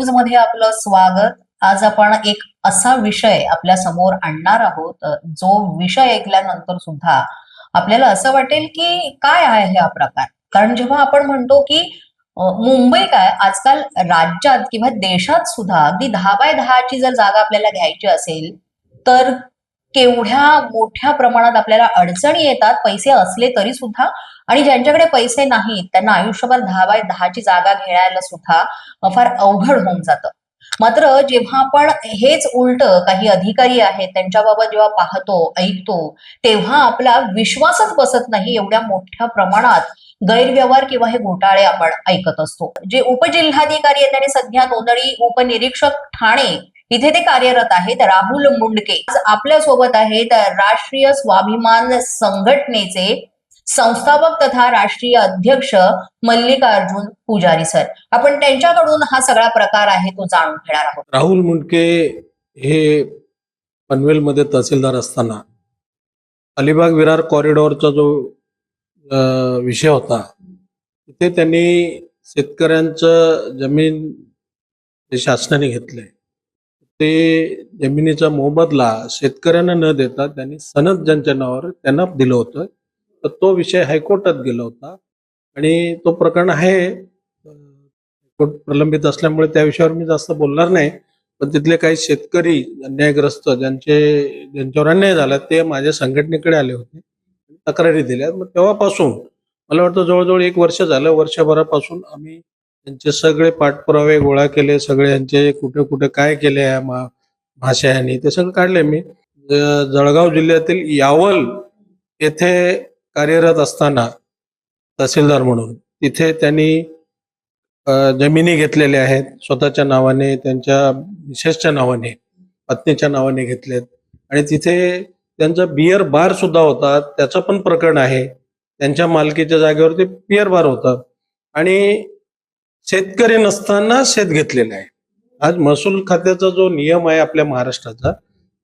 News मध्ये आपलं स्वागत. आज आपण एक असा विषय आपल्या समोर आणणार आहोत जो विषय ऐकल्यानंतर सुद्धा आपल्याला असं वाटेल की काय आहे हा प्रकार. कारण जेव्हा आपण म्हणतो की मुंबई काय आजकाल राज्यात किंवा देशात सुद्धा अगदी 10 बाय 10 ची जर जागा आपल्याला घ्यायची असेल तर केवढ्या मोठ्या प्रमाणात आपल्याला अडचणी येतात पैसे असले तरी सुद्धा. आणि ज्यांच्याकडे पैसे नाहीत त्यांना आयुष्यभर 10 बाय 10 ची जागा घेण्याला सुद्धा फार अवघड होऊन जातं. मात्र जेव्हा आपण हेच उलट काही अधिकारी आहेत त्यांच्याबाबत जेव्हा पाहतो ऐकतो तेव्हा आपला विश्वासच बसत नाही. एवढ्या मोठ्या प्रमाणात गैरव्यवहार किंवा हे घोटाळे आपण ऐकत असतो. जे उपजिल्हाधिकारी आहेत आणि सध्या नोंदणी उपनिरीक्षक ठाणे इथे ते कार्यरत आहेत राहुल मुंडके आज आपल्या सोबत आहेत राष्ट्रीय स्वाभिमान संघटनेचे संस्थापक तथा राष्ट्रीय अध्यक्ष मल्लिकार्जुन पुजारी सर. आपण त्यांच्याकडून हा सगळा प्रकार आहे तो जाणून घेणार आहोत. राहुल मुंडके हे पनवेलमध्ये तहसीलदार असताना अलिबाग विरार कॉरिडॉरचा जो विषय होता तिथे त्यांनी शेतकऱ्यांचं जमीन जे शासनाने घेतलंय ते जमिनीचा मोबदला शेतकऱ्यांना न देता त्यांनी सनद ज्यांच्या नावावर त्यांना दिलं होतं. तर तो विषय हायकोर्टात गेला होता आणि तो प्रकरण आहे कोर्ट प्रलंबित असल्यामुळे त्या विषयावर मी जास्त बोलणार नाही. पण तिथले काही शेतकरी अन्यायग्रस्त ज्यांच्यावर अन्याय झाला ते माझ्या संघटनेकडे आले होते, तक्रारी दिल्या. मग तेव्हापासून मला वाटतं जवळजवळ 1 वर्ष झालं. वर्षभरापासून आम्ही त्यांचे सगळे पाठपुरावे गोळा केले, सगळे यांचे कुठे कुठे काय केले या महाशयांनी ते सगळं काढले. मी जळगाव जिल्ह्यातील यावल येथे कार्यरत असताना तहसीलदार म्हणून तिथे त्यांनी जमिनी घेतलेल्या आहेत स्वतःच्या नावाने, त्यांच्या मिसेसच्या नावाने, पत्नीच्या नावाने घेतलेत. आणि तिथे त्यांचा बियर बार सुद्धा होता, त्याचं पण प्रकरण आहे. त्यांच्या मालकीच्या जागेवरती बियर बार होता आणि शेतकरी नसताना शेत घेतलेलं आहे. आज महसूल खात्याचा जो नियम आहे आपल्या महाराष्ट्राचा,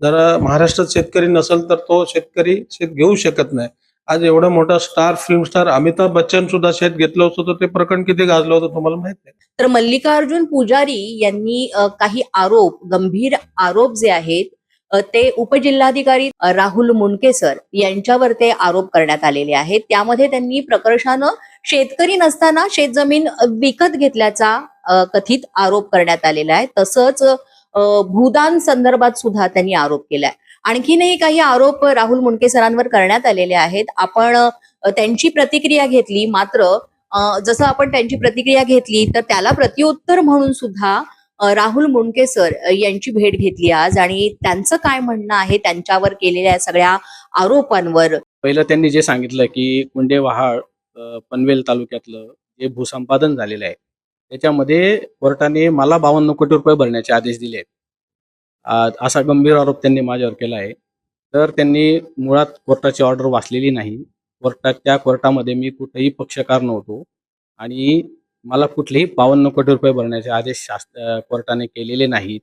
जर महाराष्ट्रात शेतकरी नसेल तर तो शेतकरी शेत घेऊ शकत नाही. आज एवढा मोठा फिल्म स्टार अमिताभ बच्चन सुद्धा शेत घेतलं होतं तर ते प्रकरण किती गाजलं होतं तुम्हाला माहित आहे. तर मल्लिकार्जुन पुजारी यांनी काही गंभीर आरोप जे आहेत ते उपजिल्हाधिकारी राहुल मुंडके सर यांच्यावर ते आरोप करण्यात आलेले आहेत. त्यामध्ये त्यांनी प्रकर्षानं शेतकरी नसताना शेतजमीन विकत घेतल्याचा कथित आरोप करण्यात आलेला आहे. तसंच भूदान संदर्भात सुद्धा त्यांनी आरोप केलाय. आणखीनही काही आरोप राहुल मुंडके सरांवर करण्यात आलेले आहेत. आपण त्यांची प्रतिक्रिया घेतली. मात्र जसं आपण त्यांची प्रतिक्रिया घेतली तर त्याला प्रत्युत्तर म्हणून सुद्धा राहुल मुंडके सर यांची भेट घेतली आज आणि त्यांचं काय म्हणणं आहे त्यांच्यावर केलेल्या सगळ्या आरोपांवर. पहिलं त्यांनी जे सांगितलं की कुंडे वहाळ पनवेल तालुक्यातलं जे भूसंपादन झालेलं आहे त्याच्यामध्ये कोर्टाने मला 52 कोटी रुपये भरण्याचे आदेश दिले आहेत. असा गंभीर आरोप त्यांनी माझ्यावर केला आहे. तर त्यांनी मुळात कोर्टाची ऑर्डर वाचलेली नाही. त्या कोर्टामध्ये मी कुठेही पक्षकार नव्हतो आणि मला कुठलेही 52 कोटी रुपये भरण्याचे आदेश कोर्टाने केलेले नाहीत.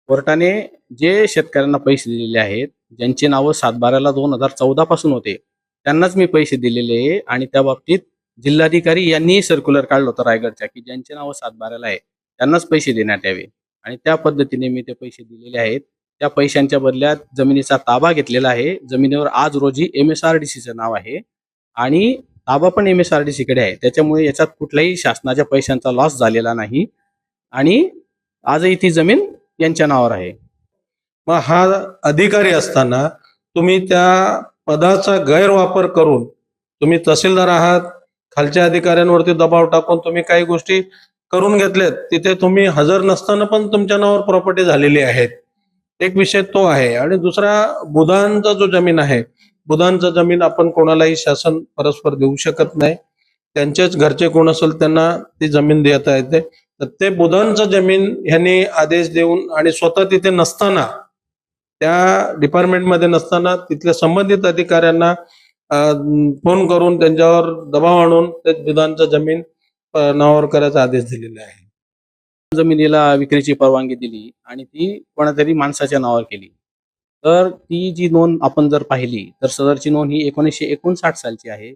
कोर्टाने जे शेतकऱ्यांना पैसे दिलेले आहेत ज्यांची नावं 7/12 2014 पासून होते त्यांनाच मी पैसे दिलेले आणि त्या बाबतीत जिल्हाधिकारी यांनी सर्क्युलर काढलं होतं रायगडच्या की ज्यांचे नावं 7/12 आहे त्यांनाच पैसे देण्यात यावे आणि त्या पद्धतीने मी ते पैसे दिलेले आहेत. त्या पैशांच्या बदल्यात जमिनीचा ताबा घेतलेला आहे. जमिनीवर आज रोजी MSRDCचं नाव आहे आणि ताबा पण MSRDC कडे आहे. त्याच्यामुळे याच्यात कुठल्याही शासनाच्या पैशांचा लॉस झालेला नाही आणि आजही ती जमीन यांच्या नावावर आहे. मग हा अधिकारी असताना तुम्ही त्या पदाचा गैरवापर करून तुम्ही तहसीलदार आहात, खालच्या अधिकाऱ्यांवरती दबाव टाकून तुम्ही काही गोष्टी करून घेतलेत. तिथे तुम्ही हजर नसताना पण तुमच्या नावावर प्रॉपर्टी झालेली आहेत. एक विषय तो आहे. आणि दुसरा बुधांचा जो जमीन आहे, बुधांचा जमीन आपण कोणालाही शासन परस्पर देऊ शकत नाही. त्यांचेच घरचे कोण असेल त्यांना ती जमीन देता येते. तर ते बुधांचं जमीन ह्यांनी आदेश देऊन आणि स्वतः तिथे नसताना, त्या डिपार्टमेंटमध्ये नसताना तिथल्या संबंधित अधिकाऱ्यांना फोन करून त्यांच्यावर दबाव आणून ते बुधांचं जमीन नावावर करायचा आदेश दिलेला आहे. जमिनीला विक्रीची परवानगी दिली आणि ती कोणातरी माणसाच्या नावावर केली. तर ती जी नोंद आपण जर पाहिली तर सदरची नोंद ही 1959 सालची आहे.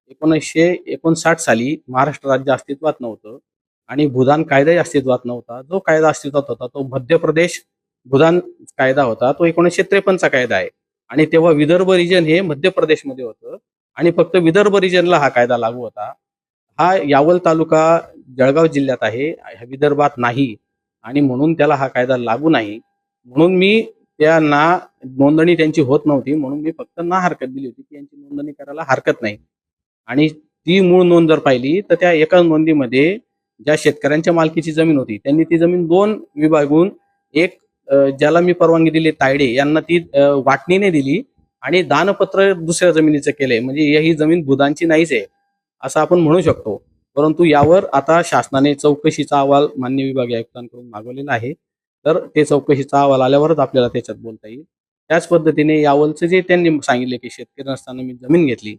1959 साली महाराष्ट्र राज्य अस्तित्वात नव्हतं. आणि भूदान कायदाही अस्तित्वात नव्हता. जो कायदा अस्तित्वात होता तो मध्य प्रदेश भूदान कायदा होता. तो 1953चा कायदा आहे आणि तेव्हा विदर्भ रिजन हे मध्य प्रदेशमध्ये होतं आणि फक्त विदर्भ रिजनला हा कायदा लागू होता. हा यावल तालुका जळगाव जिल्ह्यात आहे, विदर्भात नाही आणि म्हणून त्याला हा कायदा लागू नाही. म्हणून मी त्यांना नोंदणी त्यांची होत नव्हती, म्हणून मी फक्त ना हरकत दिली होती की यांची नोंदणी करायला हरकत नाही. आणि ती मूळ नोंद जर पाहिली तर त्या एका नोंदीमध्ये ज्या शेतकऱ्यांच्या मालकीची जमीन होती त्यांनी ती जमीन 2 विभागून एक ज्याला मी परवानगी दिली तायडे यांना ती वाटणीने दिली आणि दानपत्र दुसऱ्या जमिनीचं केलंय. म्हणजे ही जमीन भूदानची नाहीच आहे असं आपण म्हणू शकतो. परंतु यावर आता शासनाने चौकशीचा अहवाल मान्य विभागीय आयुक्तांकडून मागवलेला आहे. तर ते चौकशीचा अहवाल आल्यावरच आपल्याला त्याच्यात बोलता येईल. त्याच पद्धतीने यावलचं जे त्यांनी सांगितले की शेतकरी नसताना मी जमीन घेतली,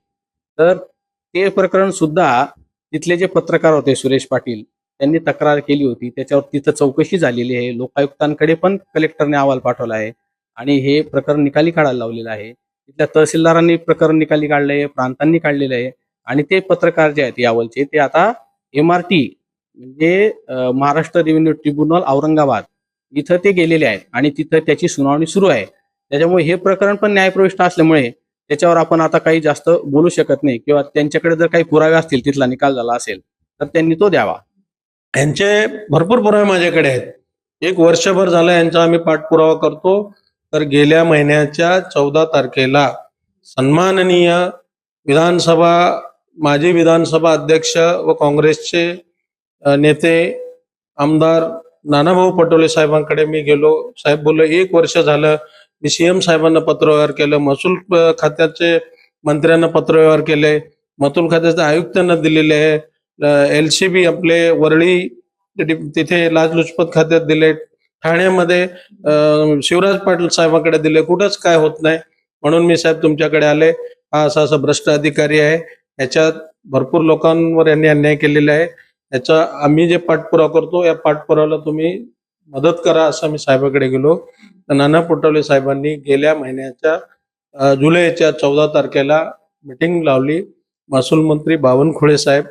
तर ते प्रकरण सुद्धा तिथले जे पत्रकार होते सुरेश पाटील त्यांनी तक्रार केली होती. त्याच्यावर तिथं चौकशी झालेली आहे. लोकायुक्तांकडे पण कलेक्टरने अहवाल पाठवला आहे आणि हे प्रकरण निकाली काढायला लावलेलं आहे. तिथल्या तहसीलदारांनी प्रकरण निकाली काढलं आहे, प्रांतांनी काढलेलं आहे आणि ते पत्रकार जे आहेत यावलचे ते आता MRT म्हणजे महाराष्ट्र रेव्हेन्यू ट्रिब्युनल औरंगाबाद इथं ते गेलेले आहेत आणि तिथं त्याची सुनावणी सुरू आहे. त्याच्यामुळे हे प्रकरण पण न्यायप्रविष्ट असल्यामुळे त्याच्यावर आपण आता काही जास्त बोलू शकत नाही किंवा त्यांच्याकडे जर काही पुरावे असतील, तिथला निकाल झाला असेल तर त्यांनी तो द्यावा. यांचे भरपूर पुरावे माझ्याकडे आहेत. 1 वर्षभर झालं यांचा आम्ही पाठपुरावा करतो. तर गेल्या महिन्याच्या 14 तारखेला सन्माननीय माजी विधानसभा अध्यक्ष व काँग्रेसचे नेते आमदार नानाभाऊ पटोले साहेबांकडे मी गेलो. साहेब बोलले 1 वर्ष झालं मी CM साहेबांना पत्रव्यवहार केलं, महसूल खात्याचे मंत्र्यांना पत्रव्यवहार केले, महसूल खात्याचे आयुक्तांना दिलेले आहे, LCB आपले वरळी तिथे लाचलुचपत खात्यात दिले, ठाण्यामध्ये शिवराज पाटील साहेबांकडे दिले, कुठंच काय होत नाही. म्हणून मी साहेब तुमच्याकडे आले. हा असा भ्रष्ट अधिकारी आहे, याच्यात भरपूर लोकांवर यांनी अन्याय केलेला आहे. याचा आम्ही जे पाठपुरावा करतो या पाठपुराव्याला तुम्ही मदत करा असं मी साहेबाकडे गेलो. तर नाना पटोले साहेबांनी गेल्या महिन्याच्या जुलैच्या 14 तारखेला मिटिंग लावली. महसूल मंत्री बावनकुळे साहेब,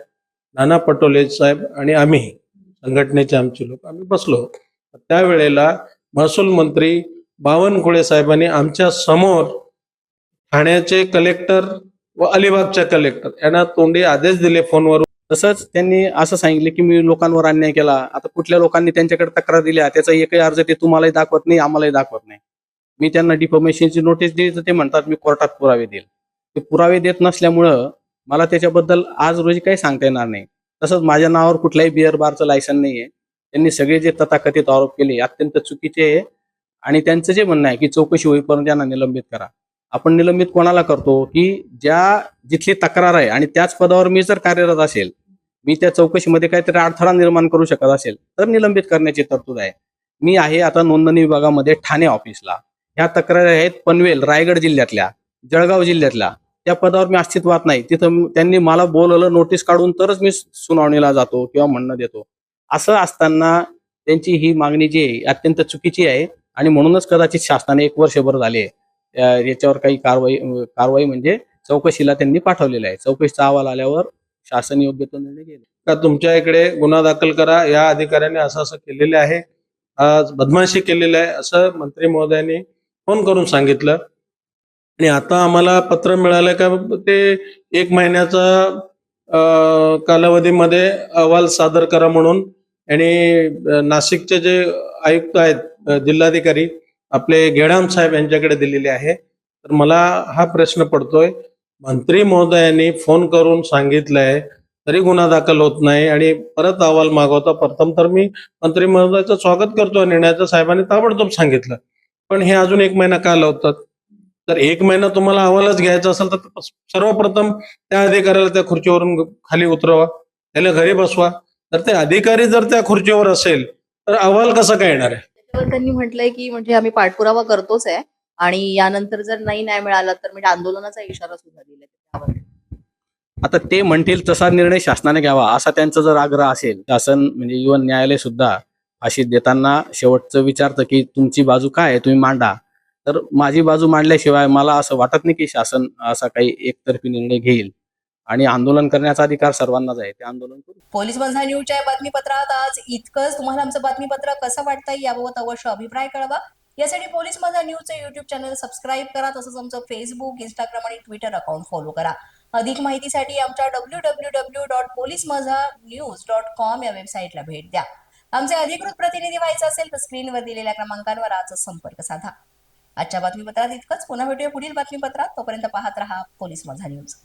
नाना पटोले साहेब आणि आम्ही संघटनेचे आमचे लोक आम्ही बसलो. त्यावेळेला महसूल मंत्री बावनकुळे साहेबांनी आमच्या समोर ठाण्याचे कलेक्टर व अलिबागच्या कलेक्टर यांना तोंडी आदेश दिले फोनवर. तसंच त्यांनी असं सांगितलं की मी लोकांवर अन्याय केला. आता कुठल्या लोकांनी त्यांच्याकडे तक्रार दिल्या त्याचा एकही अर्ज ते तुम्हालाही दाखवत नाही, आम्हालाही दाखवत नाही. मी त्यांना डिफॉर्मेशनची नोटीस दिली तर ते म्हणतात मी कोर्टात पुरावे देईल. ते पुरावे देत नसल्यामुळं मला त्याच्याबद्दल आज रोजी काही सांगता येणार नाही. तसंच माझ्या नावावर कुठल्याही बिअर बारचं लायसन नाहीये. त्यांनी सगळे जे तथाकथित आरोप केले अत्यंत चुकीचे आहे आणि त्यांचं जे म्हणणं आहे की चौकशी होईपर्यंत त्यांना निलंबित करा. आपण निलंबित कोणाला करतो की जिथली तक्रार आहे आणि त्याच पदावर मी जर कार्यरत असेल, मी त्या चौकशीमध्ये काहीतरी अडथळा निर्माण करू शकत असेल तर निलंबित करण्याची तरतूद आहे. मी आहे आता नोंदणी विभागामध्ये ठाणे ऑफिसला. ह्या तक्रारी आहेत पनवेल रायगड जिल्ह्यातल्या, जळगाव जिल्ह्यातल्या. त्या पदावर मी अस्तित्वात नाही. तिथं त्यांनी मला बोलवलं नोटीस काढून तरच मी सुनावणीला जातो किंवा म्हणणं देतो. असं असताना त्यांची ही मागणी जी आहे अत्यंत चुकीची आहे आणि म्हणूनच कदाचित शासनाने 1 वर्षभर झाले याच्यावर काही कारवाई म्हणजे चौकशीला त्यांनी पाठवलेलं आहे. चौकशीचा अहवाल आल्यावर शासन योग्य तो निर्णय घेईल. का तुमच्या इकडे गुन्हा दाखल करा, या अधिकाऱ्याने असं असं केलेलं आहे, आज बदमाशी केलेलं आहे असं मंत्री महोदयांनी फोन करून सांगितलं. आणि आता आम्हाला पत्र मिळालं का ते 1 महिन्याचा कालावधीमध्ये अहवाल सादर करा म्हणून. आणि नाशिकचे जे आयुक्त आहेत जिल्हाधिकारी आपले गेडाम साहेब यांच्याकडे दिलेले आहे. तर मला हा प्रश्न पडतोय, मंत्री महोदयांनी फोन करून सांगितलंय तरी गुन्हा दाखल होत नाही आणि परत अहवाल मागवता. प्रथम तर मी मंत्री महोदयाचं स्वागत करतो निर्णयाचं, साहेबांनी ताबडतोब सांगितलं. पण हे अजून 1 महिना का लावतात? तर 1 महिना तुम्हाला अहवालच घ्यायचा असेल तर सर्वप्रथम त्या अधिकाऱ्याला त्या खुर्चीवरून खाली उतरवा, त्याला घरी बसवा. तर ते अधिकारी जर त्या खुर्चीवर असेल तर अहवाल कसा काय येणार आहे? त्याच्यावर त्यांनी म्हटलंय की म्हणजे आम्ही पाठपुरावा करतोच आहे आणि यानंतर जर नाही न्याय मिळाला तर म्हणजे आंदोलनाचा इशारा सुद्धा दिलाय त्यावर. आता ते म्हणतील तसा निर्णय शासनाने घ्यावा असा त्यांचा जर आग्रह असेल, शासन म्हणजे इव्हन न्यायालय सुद्धा फाशी देताना शेवटचं विचारतं की तुमची बाजू काय आहे तुम्ही मांडा. तर माझी बाजू मांडल्याशिवाय मला असं वाटत नाही की शासन असा काही एकतर्फी निर्णय घेईल. आणि आंदोलन करण्याचा अधिकार सर्वांनाच आहे, ते आंदोलन करू. पोलीस माझा न्यूजच्या या बातमीपत्रात आज इतकंच. तुम्हाला आमचं बातमीपत्र कसं वाटतंय याबाबत अवश्य अभिप्राय कळवा. यासाठी पोलीस माझा न्यूजचं युट्यूब चॅनल सबस्क्राईब करा. तसंच आमचं फेसबुक, इंस्टाग्राम आणि ट्विटर अकाउंट फॉलो करा. अधिक माहितीसाठी आमच्या www.polismazhanews.com या वेबसाईटला भेट द्या. आमचे अधिकृत प्रतिनिधी व्हायचं असेल तर स्क्रीनवर दिलेल्या क्रमांकांवर आजच संपर्क साधा. आजच्या बातमीपत्रात इतकंच. पुन्हा भेटूया पुढील बातमीपत्रात. तोपर्यंत पाहत रहा पोलीस माझा न्यूज.